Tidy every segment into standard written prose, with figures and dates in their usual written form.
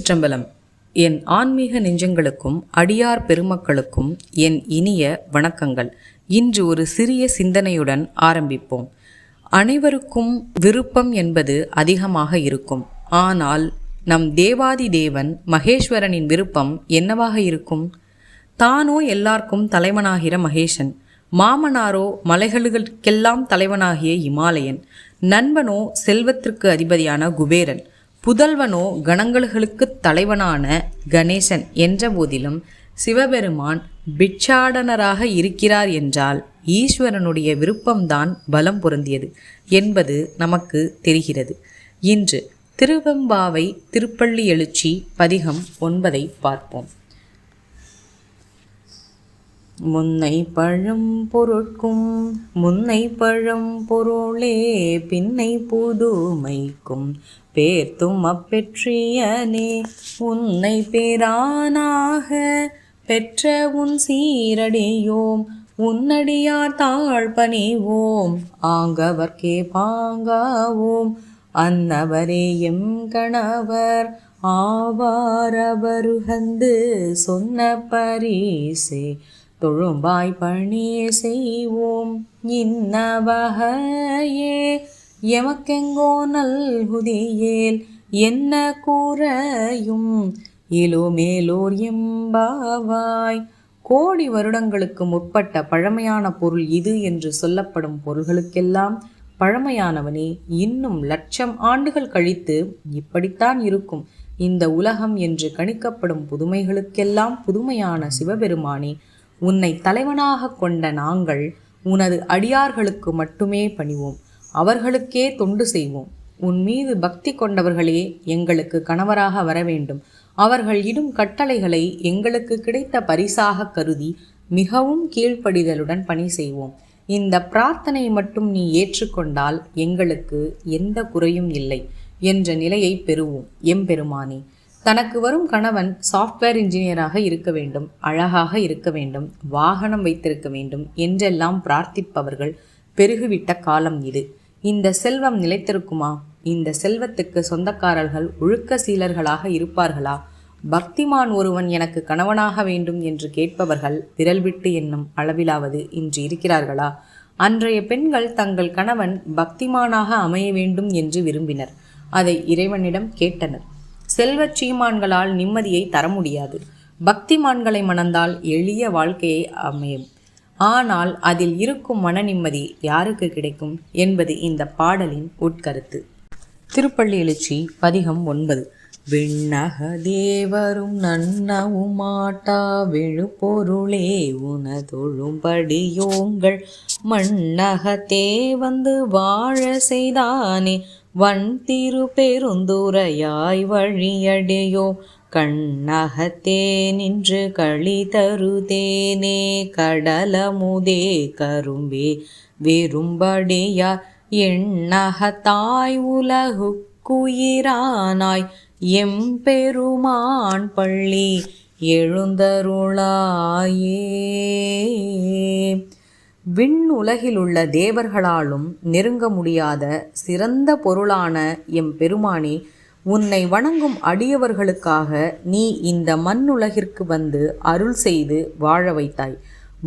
திருச்சிற்றம்பலம். என் ஆன்மீக நெஞ்சங்களுக்கும் அடியார் பெருமக்களுக்கும் என் இனிய வணக்கங்கள். இன்று ஒரு சிறிய சிந்தனையுடன் ஆரம்பிப்போம். அனைவருக்கும் விருப்பம் என்பது அதிகமாக இருக்கும். ஆனால் நம் தேவாதி தேவன் மகேஸ்வரனின் விருப்பம் என்னவாக இருக்கும்? தானோ எல்லாருக்கும் தலைவனாகிற மகேசன், மாமனாரோ மலைகளுக்கெல்லாம் தலைவனாகிய இமாலயன், நண்பனோ செல்வத்திற்கு அதிபதியான குபேரன், புதல்வனோ கணங்களுக்கு தலைவனான கணேசன் என்ற போதிலும் சிவபெருமான் பிட்சாடனராக இருக்கிறார் என்றால் ஈஸ்வரனுடைய விருப்பம்தான் பலம் பொருந்தியது என்பது நமக்கு தெரிகிறது. இன்று திருவெம்பாவை திருப்பள்ளி எழுச்சி பதிகம் 9 பார்ப்போம். முன்னை பழம் பொருட்கும் முன்னை பழம் பொருளே பின்னை புதுமைக்கும் பேர்த்தும் அப்பெற்றியனே, உன்னை பேரானாக பெற்ற உன் சீரடியோம் உன்னடியார் தாழ்பணிவோம் ஆங்கவர்க்கே பாங்காவோம் அன்னவரே எம் கணவர் ஆவாரவருகந்து சொன்ன பரிசே தொழும்பாய் பணி செய்வோம் இன்னவகையே எமக்கெங்கோ நல்குதியேல் என்ன கூறையும் இலுமேலோர் எம்பாவாய். கோடி வருடங்களுக்கு முற்பட்ட பழமையான பொருள் இது என்று சொல்லப்படும் பொருள்களுக்கெல்லாம் பழமையானவனே, இன்னும் 1,00,000 ஆண்டுகள் கழித்து இப்படித்தான் இருக்கும் இந்த உலகம் என்று கணிக்கப்படும் புதுமைகளுக்கெல்லாம் புதுமையான சிவபெருமானே, உன்னை தலைவனாக கொண்ட நாங்கள் உனது அடியார்களுக்கு மட்டுமே பணிவோம், அவர்களுக்கே தொண்டு செய்வோம். உன் மீது பக்தி கொண்டவர்களே எங்களுக்கு கணவராக வர வேண்டும். அவர்கள் இடும் கட்டளைகளை எங்களுக்கு கிடைத்த பரிசாக கருதி மிகவும் கீழ்ப்படிதலுடன் பணி செய்வோம். இந்த பிரார்த்தனை மட்டும் நீ ஏற்றுக்கொண்டால் எங்களுக்கு எந்த குறையும் இல்லை என்ற நிலையை பெறுவோம். எம்பெருமானே, தனக்கு வரும் கணவன் சாஃப்ட்வேர் இன்ஜினியராக இருக்க வேண்டும், அழகாக இருக்க வேண்டும், வாகனம் வைத்திருக்க வேண்டும் என்றெல்லாம் பிரார்த்திப்பவர்கள் பெருகிவிட்ட காலம் இது. இந்த செல்வம் நிலைத்திருக்குமா? இந்த செல்வத்துக்கு சொந்தக்காரர்கள் ஒழுக்க சீலர்களாக இருப்பார்களா? பக்திமான் ஒருவன் எனக்கு கணவனாக வேண்டும் என்று கேட்பவர்கள் விரல் விட்டு எண்ணும் அளவிலாவது இன்று இருக்கிறார்களா? அன்றைய பெண்கள் தங்கள் கணவன் பக்திமானாக அமைய வேண்டும் என்று விரும்பினர். அதை இறைவனிடம் கேட்டனர். செல்வச் சீமான்களால் நிம்மதியை தர முடியாது. பக்திமான்களை மணந்தால் எளிய வாழ்க்கையை அமையும். ஆனால் அதில் இருக்கும் மன நிம்மதி யாருக்கு கிடைக்கும் என்பது இந்த பாடலின் உட்கருத்து. திருப்பள்ளி எழுச்சி பதிகம் 9. விண்ணக தேவரும் நன்னவும் மாட்டா விழுப்பொருளே உனதொழும்படியோங்கள் மண்ணகத்தே வந்து வாழ செய்தானே வன் திரு பெருந்துரையாய் வழியடையோ கண்ணகத்தே நின்று களி தருதேனே கடலமுதே கரும்பே வெறும்படியார் எண்ணகத்தாய் உலகுக்குயிரானாய் எம்பெருமான் பள்ளி எழுந்தருளாயே. விண்ணுலகிலுள்ள தேவர்களாலும் நெருங்க முடியாத சிறந்த பொருளான எம்பெருமானே, உன்னை வணங்கும் அடியவர்களுக்காக நீ இந்த மண்ணுலகிற்கு வந்து அருள் செய்து வாழ வைத்தாய்.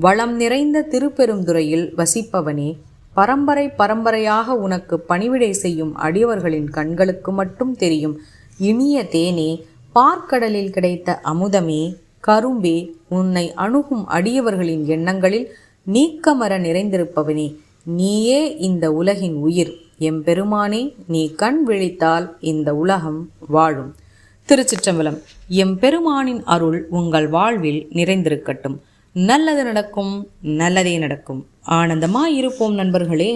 வளம் நிறைந்த திருப்பெருந்துறையில் வசிப்பவனே, பரம்பரை பரம்பரையாக உனக்கு பணிவிடை செய்யும் அடியவர்களின் கண்களுக்கு மட்டும் தெரியும் இனிய தேனே, பார்க்கடலில் கிடைத்த அமுதமே, கரும்பே, உன்னை அணுகும் அடியவர்களின் எண்ணங்களில் நீக்கமர நிறைந்திருப்பவனே, நீயே இந்த உலகின் உயிர். எம்பெருமானே, நீ கண் விழித்தால் இந்த உலகம் வாழும். திருச்சிற்றம்பலம். எம்பெருமானின் அருள் உங்கள் வாழ்வில் நிறைந்திருக்கட்டும். நல்லது நடக்கும், நல்லதே நடக்கும். ஆனந்தமாயிருப்போம் நண்பர்களே.